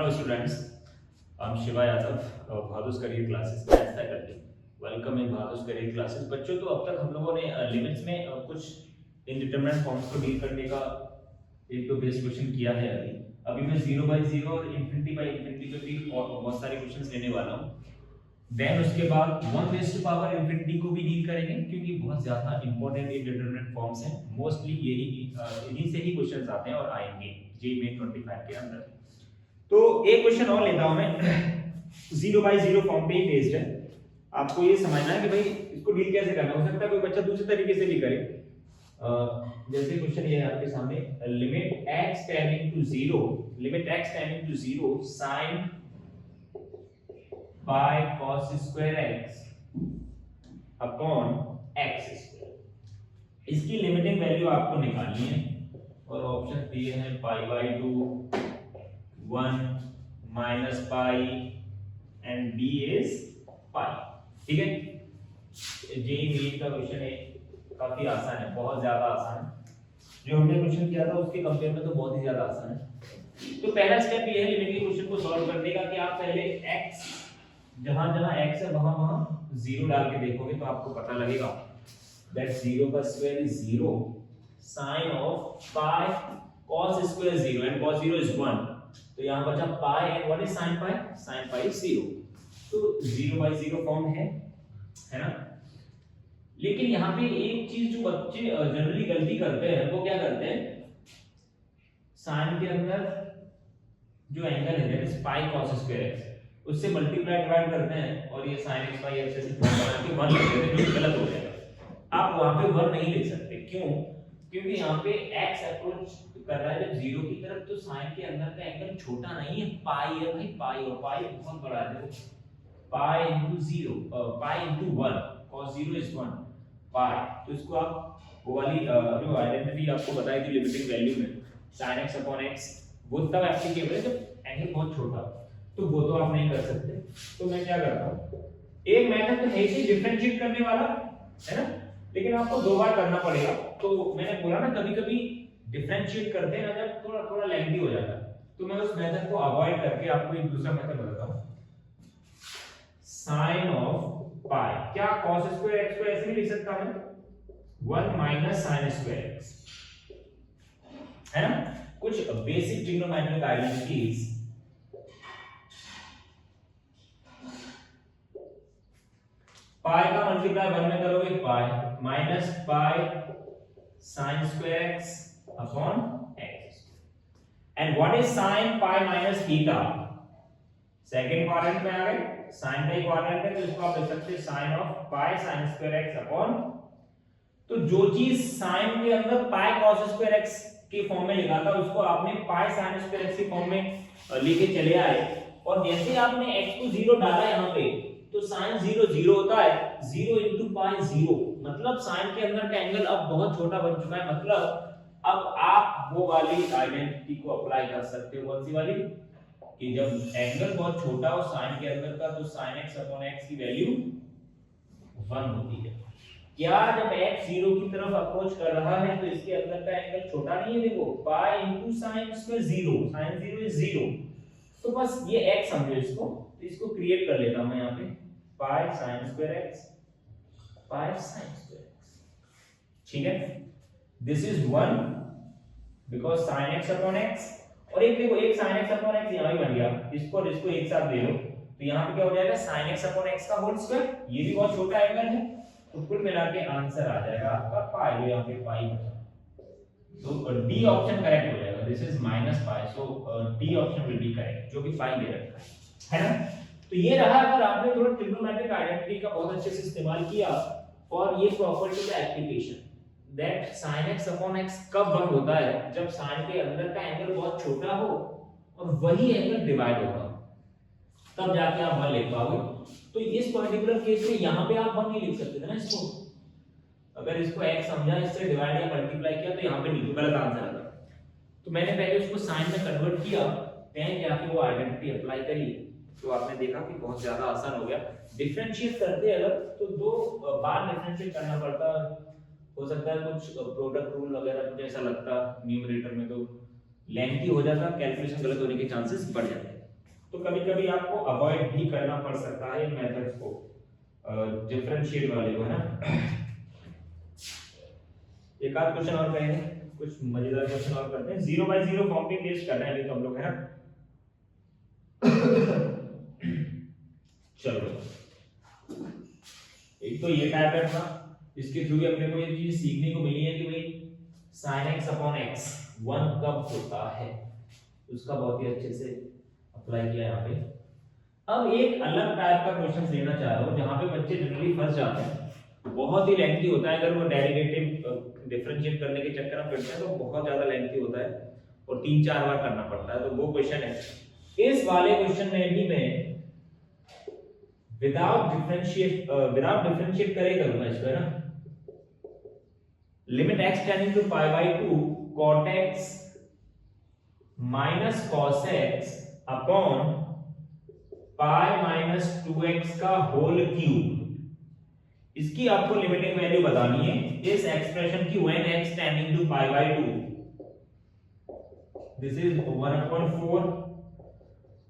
Hello students, I'm Shiva Yadav, Bhadus Career Classes Maths Faculty. Welcome in Bhadus Career Classes. बच्चों तो अब तक हम लोगों ने लिमिट्स में कुछ इनडिटरमिनेट फॉर्म्स को डील करने का एक तो बेस क्वेश्चन किया है अभी मैं 0/0 और इंफिनिटी बाय इंफिनिटी पे भी और बहुत सारे क्वेश्चंस लेने वाला हूँ। देन उसके बाद 1 इंफिनिटी को भी डील करेंगे क्योंकि बहुत ज्यादा इंपॉर्टेंट इनडिटरमिनेट फॉर्म्स हैं। मोस्टली यही इन्हीं से ही क्वेश्चंस आते हैं और आएंगे जेईई मेन 25 के अंदर। तो एक क्वेश्चन और लेता हूं मैं 0/0 फॉर्म पे ही बेस्ड है। आपको ये समझना है कि भाई इसको डील कैसे करना है। हो सकता है कोई बच्चा दूसरे तरीके से भी करे। जैसे क्वेश्चन ये है आपके सामने, limit x tending to 0 sin pi cos square x upon x square. इसकी लिमिटिंग वैल्यू आपको निकालनी है और ऑप्शन दिए हैं pi/2 1 minus pi and b is pi। ठीक है, जेईई मेन का क्वेश्चन है, काफी आसान है, बहुत ज्यादा आसान है। जो हमने क्वेश्चन किया था उसके कंपेयर में तो बहुत ही ज्यादा आसान है। तो पहला स्टेप ये है लिमिट के क्वेश्चन को सॉल्व करने का कि आप पहले x जहां x है वहां 0 डाल के देखोगे तो आपको पता लगेगा that 0 का square is 0 sin of pi cos square 0 and cos 0 is 1। तो यहां बचा pi and what is sin pi? Sin pi is 0। तो 0/0 फॉर्म है ना। लेकिन यहाँ पे एक चीज जो बच्चे जनरली गलती करते हैं वो क्या करते हैं, साइन के अंदर जो एंगल है that is pi cos square x उससे मल्टीप्लाई डिवाइड करते हैं और ये sin x by x ऐसे फॉर्म बना के 1 लिख देते हैं, जो गलत हो जाएगा। आप वहां पे 1 नहीं लिख सकते। क्यों? क्योंकि यहाँ पे x अप्रोच कर रहा है जब 0 की तरफ, तो साइन के अंदर का एंगल छोटा नहीं है, पाई है भाई, पाई, और पाई बहुत बड़ा है। देखो पाई into 0 pi into 1 cos 0 is 1 पाई। तो इसको आप वो वाली जो आइडेंटिटी आपको बताई थी लिमिटिंग वैल्यू में sin x upon x, वो तब एप्लीकेबल है जब एंगल बहुत छोटा हो। तो वो तो आप नहीं कर सकते। तो मैं क्या करता हूं, एक मेथड तो है ही डिफरेंशिएट करने वाला, है ना, लेकिन आपको 2 बार करना पड़ेगा। तो मैंने बोला ना कभी-कभी डिफरेंशिएट करते हैं ना जब थोड़ा लेंथी हो जाता है, तो मैं उस मेथड को अवॉइड करके आपको एक दूसरा मेथड बताता हूं। sin of pi, क्या cos square x को ऐसे भी लिख सकता मैं 1 minus sin square x, है ना। कुछ बेसिक ट्रिग्नोमेट्रिक आइडेंटिटीज पाई का मल्टीप्लाई 1 में करोगे pi minus pi sin square x upon x। And what is sin pi minus theta? Second quadrant में आ गए, sin का क्वाड्रेंट है तो इसको आप लिख सकते हैं sin of pi sin square x upon, तो जो चीज sin के अंदर pi cos square x के फॉर्म में लिखा था उसको आपने pi sin square x के फॉर्म में लेके चले आए, और जैसे आपने x को 0 डाला यहाँ पे तो sin 0 0 होता है, 0 into pi 0, मतलब sin के अंदर का एंगल अब बहुत छोटा बन चुका है। मतलब अब आप वो वाली आइडेंटिटी को अप्लाई कर सकते हो, कौन सी वाली, कि जब एंगल बहुत छोटा हो sin के अंदर का तो sin x upon x की वैल्यू 1 होती है। क्या जब x 0 की तरफ अप्रोच कर रहा है तो इसके अंदर का एंगल छोटा नहीं है, देखो pi into sin square 0, sin 0 is 0। तो बस ये x समझो इसको, तो इसको क्रिएट कर लेता हूं मैं यहाँ पे pi sin square x, pi sin square x, ठीक है। This is 1 because sin x upon x, और एक देखो एक sin x upon x यहां भी बन गया, इसको और इसको एक साथ ले लो तो यहां पे क्या हो जाएगा sin x upon x का होल स्क्वायर, ये भी बहुत छोटा एंगल है, तो कुल मिला के आंसर आ जाएगा आपका पाई, जो यहां पे पाई बचा। तो डी ऑप्शन करेक्ट हो जाएगा, this is -pi, so D option will be correct, जो कि पाई दे रखा है ना। तो ये रहा, अगर आपने थोड़ा ट्रिग्नोमेट्रिक आइडेंटिटी का बहुत अच्छे से इस्तेमाल किया और ये प्रॉपर्टी का application that sin x upon x कब 1 होता है, जब sin के अंदर का एंगल बहुत छोटा हो और वही एंगल डिवाइड होगा, तब जाके आप 1 लिख पाओगे। तो इस पर्टिकुलर केस में यहां पे आप 1 नहीं लिख सकते थे ना इसको, अगर इसको x समझा, इससे डिवाइड या मल्टीप्लाई किया तो यहां पे नहीं, गलत आंसर आता। तो मैंने पहले उसको साइन में कन्वर्ट किया, देन जाके वो आइडेंटिटी अप्लाई करी, तो आपने देखा कि बहुत ज्यादा आसान हो गया। डिफरेंशिएट करते अगर तो 2 बार डिफरेंशिएट करना पड़ता, हो सकता है कुछ प्रोडक्ट रूल वगैरह कुछ ऐसा लगता न्यूमरेटर में, तो लेंथी हो जाता, कैलकुलेशन गलत होने के चांसेस बढ़ जाते। तो कभी कभी आपको अवॉइड भी करना पड़ सकता है मेथड्स को, डिफरेंशिएट वाले को, है ना। एक आध क्वेश्चन और करेंगे, कुछ मजेदार क्वेश्चन और करते हैं। 0/0 फॉर्म पे केस कर रहे हैं अभी तो हम लोग, है ना। चलो, एक तो ये पैटर्न था, इसके थ्रू भी अपने को ये चीज सीखने को मिली है कि भाई sin x अपॉन x 1 कब होता है, उसका बहुत ही अच्छे से अप्लाई किया यहाँ पे। अब एक अलग टाइप का क्वेश्चन लेना चाह रहा हूँ जहाँ पे बच्चे जनरली फंस जाते हैं, बहुत ही लेंथी होता है, अगर वो डेरिवेटिव डिफरेंशिएट करने के चक्कर में पड़ते हैं तो बहुत ज्यादा लेंथी होता है और 3-4 बार करना पड़ता है। तो वो क्वेश्चन है, इस वाले क्वेश्चन में भी मैं विदाउट डिफरेंशिएट करे करूंगा इसको, है ना। Limit x tending to pi by 2 cot x minus cos x upon pi minus 2x का होल क्यूब, इसकी आपको लिमिटिंग वैल्यू बतानी है इस एक्सप्रेशन की when x tending to pi by 2। This is 1/4,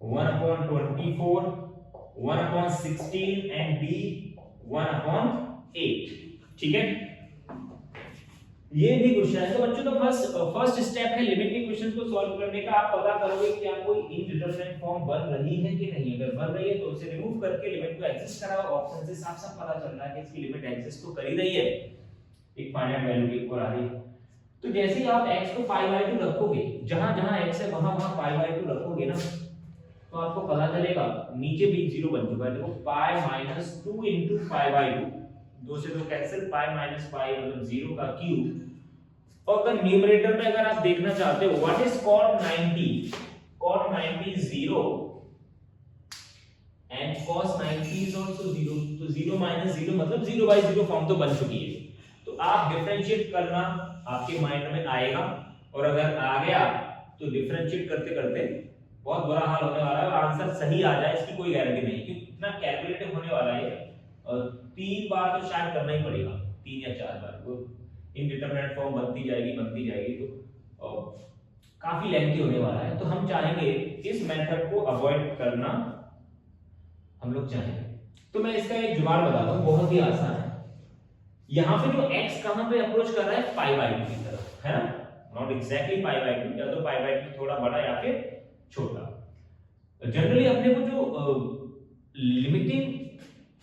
1/24, 1/16 and b 1/8। ठीक है, ये भी क्वेश्चन है। तो बच्चों तो फर्स्ट स्टेप है लिमिटिंग क्वेश्चंस को सॉल्व करने का। आप पता करोगे कि क्या कोई इनडिटरमिनेट फॉर्म बन रही है कि नहीं। अगर बन रही है तो उसे रिमूव करके लिमिट को एग्जिस्ट कराओ। ऑप्शन से साफ साफ पता चल रहा है कि इसकी लिमिट एग्जिस्ट तो कर ही रही है, एक फाइनाइट वैल्यू की ऊपर आ रही है। तो जैसे ही आप x को π/2 रखोगे, जहां जहां x है वहां वहां π/2 रखोगे ना, तो आपको पता चलेगा नीचे भी 0 बन चुका है। देखो पाई माइनस 2 into π/2, 2 से 2 कैंसिल, पाई माइनस पाई मतलब 0 का क्यूब। और अगर न्यूमरेटर में अगर आप देखना चाहते हो what is cot 90, cot 90 is 0 and cos 90 is also 0, तो 0 minus 0 मतलब 0/0 फॉर्म तो बन चुकी है। तो आप डिफरेंशिएट करना आपके माइंड में आएगा, और अगर आ गया तो डिफरेंशिएट करते करते बहुत बुरा हाल होने वाला है और आंसर सही आ जाए इसकी कोई गारंटी नहीं, क्योंकि इतना कैलकुलेटिव होने वाला है। 3 बार तो शायद करना ही पड़ेगा, 3 या 4 बार। वो इनडिटरमिनेट फॉर्म बनती जाएगी तो काफी लेंथी होने वाला है। तो हम चाहेंगे इस मेथड को अवॉइड करना, हम लोग चाहेंगे। तो मैं इसका एक जुगाड़ बताता हूं, बहुत ही आसान है। यहां पे जो x कहां पे अप्रोच कर रहा है, π/2 की तरफ, है ना। नॉट एग्जैक्टली π/2, या तो π/2 थोड़ा बड़ा या फिर छोटा। जनरली अपने को जो लिमिटिंग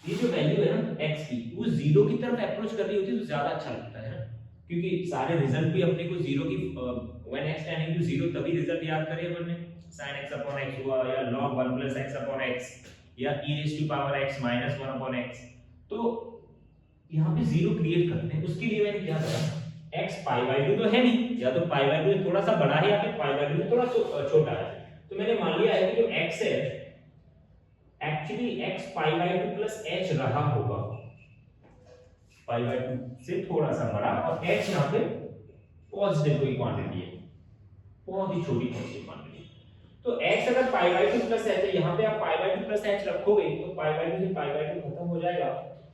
ये जो वैल्यू है ना x की, वो 0 की तरफ अप्रोच कर रही होती है तो ज्यादा अच्छा लगता है ना, क्योंकि सारे रिजल्ट भी अपने को 0 की when x tending to 0 तभी रिजल्ट याद करें अपन ने, sin x upon x हुआ, या log 1 plus x upon x, या e raised to power x minus 1 upon x। तो यहाँ पे 0 क्रिएट करते हैं, उसके लिए मैंने क्या करा, x π/2 तो है नहीं, या तो π/2 से थोड़ा सा बड़ा है या फिर π/2 से थोड़ा छोटा है। तो मैंने मान लिया है कि जो x है एक्चुअली x π/2 plus h रहा होगा, π/2 से थोड़ा सा बड़ा, और h यहाँ पे पॉजिटिव कोई क्वांटिटी है, बहुत ही छोटी पॉजिटिव क्वांटिटी। तो x अगर π/2 plus h है, यहाँ पे आप π/2 plus h रखोगे तो π/2 से π/2 खत्म हो जाएगा,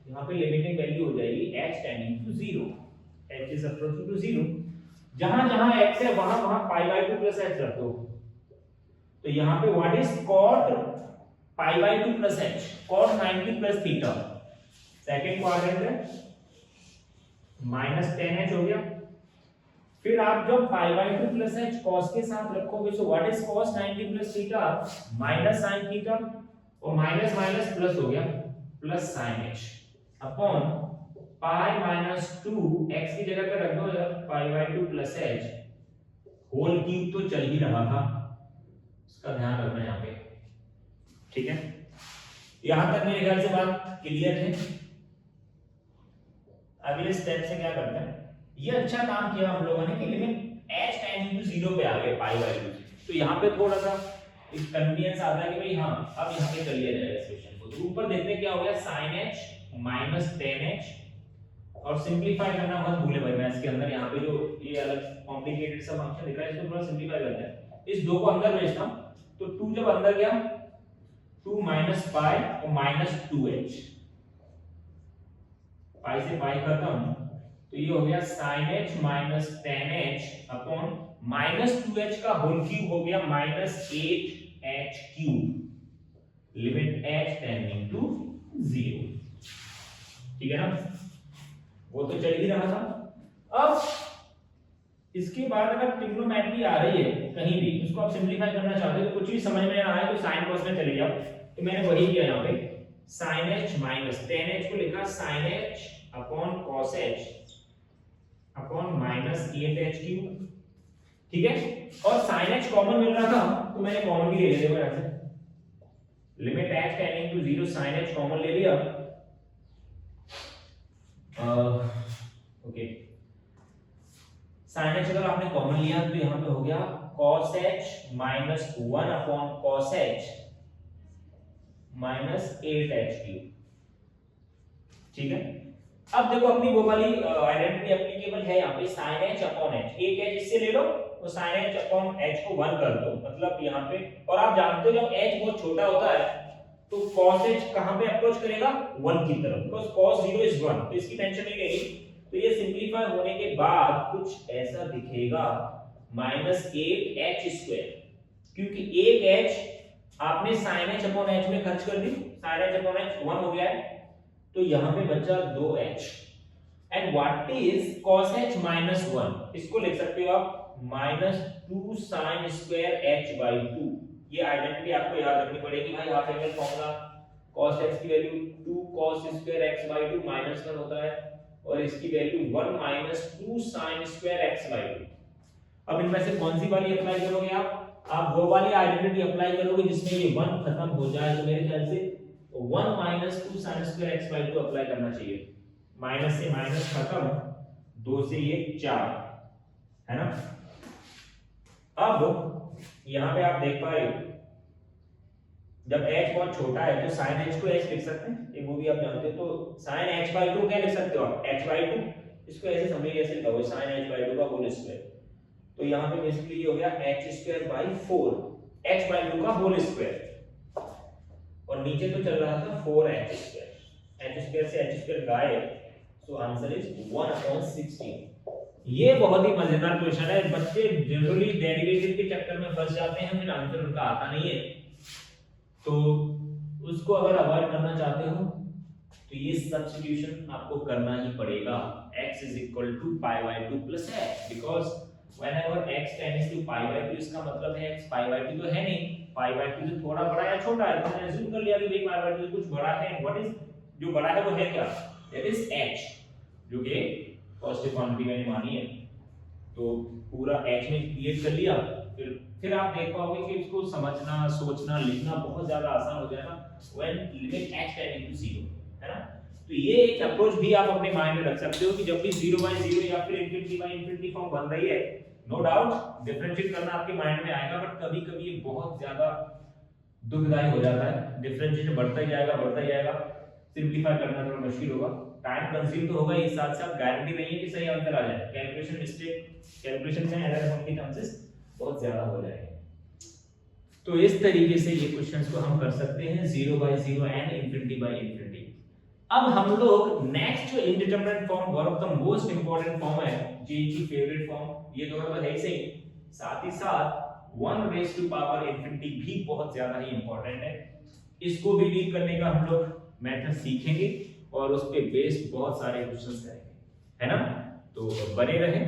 यहाँ पे लिमिटिंग वैल्यू हो जाएगी h tending to 0, h is approaching to 0। जहां जहां x है वहां वहां π/2 plus h रख दो। तो यहाँ पे what is cot π/2 plus h, cot 90 plus theta, second quadrant है, माइनस 10h हो गया। फिर आप जब π/2 plus h cos के साथ रखोगे, so what is cos 90 plus theta, minus sin theta, और माइनस माइनस प्लस हो गया, plus sin h upon pi minus 2 x की जगह पे रख दो π/2 plus h होल क्यूब, तो चल ही रहा था, इसका ध्यान रखना यहाँ पे, ठीक है। यहां तक मेरे ख्याल से बात क्लियर है। अगले स्टेप से क्या करते हैं, ये अच्छा काम किया हम लोगों ने कि लिमिट h टेंडिंग टू 0 पे आ गए π/2। तो यहाँ पे थोड़ा सा एक कन्वीनियंस आता है कि भाई हाँ अब यहाँ पे कर लिया जाएगा इस क्वेश्चन को। तो ऊपर देखते हैं क्या हो गया, sin h माइनस 10h, और सिंपलीफाई करना मत भूले भाई, मैथ्स के अंदर यहाँ पे जो ये अलग कॉम्प्लिकेटेड सा फंक्शन दिख रहा है, इसको थोड़ा सिंपलीफाई करते हैं। इस 2 को अंदर भेजता हूं, तो 2 जब अंदर गया 2 माइनस पाई और माइनस 2h, पाई से पाई खत्म, तो ये हो गया sin h minus 10h upon minus 2h का होल क्यूब हो गया minus 8h cube. Limit h tending to 0। ठीक है ना, वो तो चल ही रहा था। अब इसके बाद अगर ट्रिग्नोमेट्री आ रही है कहीं भी, उसको आप सिंपलीफाई करना चाहते हो तो कुछ भी समझ में ना आए तो साइन कॉस में चले जाओ। तो मैंने वही किया यहाँ पे, sin h minus tan h को लिखा sin h upon cos h upon minus 8h cube. ठीक है, और sin h कॉमन मिल रहा था तो मैंने कॉमन भी ले लिया। देखो यहाँ से limit h tending to 0 sin h common ले लिया। ओके, sin h अगर आपने कॉमन लिया तो यहाँ पे हो गया cos h minus 1 upon cos h minus 8h cube. ठीक है, अब देखो अपनी वो वाली आइडेंटिटी एप्लीकेबल है यहाँ पे, sin h अपॉन h, एक h इससे ले लो तो sin h अपॉन h को 1 कर दो, मतलब यहाँ पे। और आप जानते हो जब h बहुत छोटा होता है तो cos h कहाँ पे अप्रोच करेगा, 1 की तरफ, बिकॉज़ cos 0 इज 1, तो इसकी टेंशन नहीं लेनी। तो ये सिंपलीफाई होने के बाद कुछ ऐसा दिखेगा माइनस 8h स्क्वायर, क्योंकि एक h आपने sin h अपॉन h में खर्च कर दी, sin h अपॉन h 1 हो गया है, तो यहाँ पे बचा 2h। And what is cos h minus 1, इसको लिख सकते हो आप minus 2 sin square h by 2। ये आइडेंटिटी आपको याद रखनी पड़ेगी भाई, half angle formula, cos x की value 2 cos square x by 2 minus 1 होता है, और इसकी value 1 minus 2 sin square x by 2। अब इनमें से कौन सी वाली अप्लाई करोगे आप वो वाली आइडेंटिटी अप्लाई करोगे जिसमें ये 1 खत्म हो जाए, तो मेरे ख्याल से 1 minus 2 sin square x by 2 apply करना चाहिए। माइनस से माइनस खत्म, 2 से ये 4 है ना। अब यहाँ पे आप देख पा रहे हो जब h बहुत छोटा है तो sin h को h लिख सकते हैं, ये वो भी आप जानते हो। तो sin h बाई 2 क्या लिख सकते हो आप, h बाई 2, इसको ऐसे समझिए, ऐसे लिखा हुआ है sin h बाई 2 का होल स्क्वायर। तो यहाँ पे बेसिकली ये हो गया h square by 4, h by 2 का होल स्क्वायर, और नीचे तो चल रहा था 4h स्क्वायर, h स्क्वायर से h स्क्वायर गायब, सो आंसर इज 1/16। ये बहुत ही मजेदार क्वेश्चन है, बच्चे जनरली डेरिवेटिव के चक्कर में फंस जाते हैं, फिर आंसर उनका आता नहीं है। तो उसको अगर अवॉइड करना चाहते हो तो ये सब्स्टिट्यूशन आपको करना ही पड़ेगा, x is equal to pi by 2 plus h, because whenever x tends to pi by 2 इसका मतलब है x pi by 2 तो है नहीं, pi by 2 से थोड़ा बड़ा या छोटा है, तो मैंने अज्यूम कर लिया कि भाई pi by 2 से कुछ बड़ा है। व्हाट इज जो बड़ा है वो है क्या, दैट इज h, जो कि पॉजिटिव क्वांटिटी मैंने मानी है। तो पूरा h में क्रिएट कर लिया, फिर आप देख पाओगे कि इसको समझना, सोचना, लिखना बहुत ज्यादा आसान हो जाएगा when limit h tending to 0, है ना। तो ये एक अप्रोच भी आप अपने माइंड में रख सकते हो कि जब भी 0/0 या फिर इंफिनिटी फॉर्म बन रही है, नो डाउट डिफरेंशिएट करना आपके माइंड में आएगा, बट कभी-कभी ये बहुत ज्यादा दुखदायी हो जाता है। डिफरेंशिएशन बढ़ता ही जाएगा, सिंपलीफाई करना थोड़ा मुश्किल होगा, टाइम कंज्यूम तो होगा ही, साथ साथ गारंटी नहीं है कि सही आंसर आ जाए, कैलकुलेशन मिस्टेक, कैलकुलेशन में एरर होने के चांसेस बहुत ज्यादा हो जाएंगे। तो इस तरीके से ये क्वेश्चंस को हम कर सकते हैं 0/0 एंड इंफिनिटी। अब हम लोग नेक्स्ट जो indeterminate form, one of the most important form है, जी की फेवरेट फॉर्म, ये तो मतलब है ही सही, साथ ही साथ 1 रेज़ टू पावर इंफिनिटी भी बहुत ज्यादा ही इंपॉर्टेंट है। इसको भी डील करने का हम लोग मेथड सीखेंगे और उस पे बेस्ड बहुत सारे क्वेश्चंस करेंगे, है ना। तो बने रहें,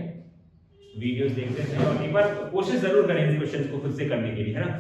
वीडियोस देखते रहें और एक बार कोशिश जरूर करें इन क्वेश्चंस को खुद से करने के लिए, है ना।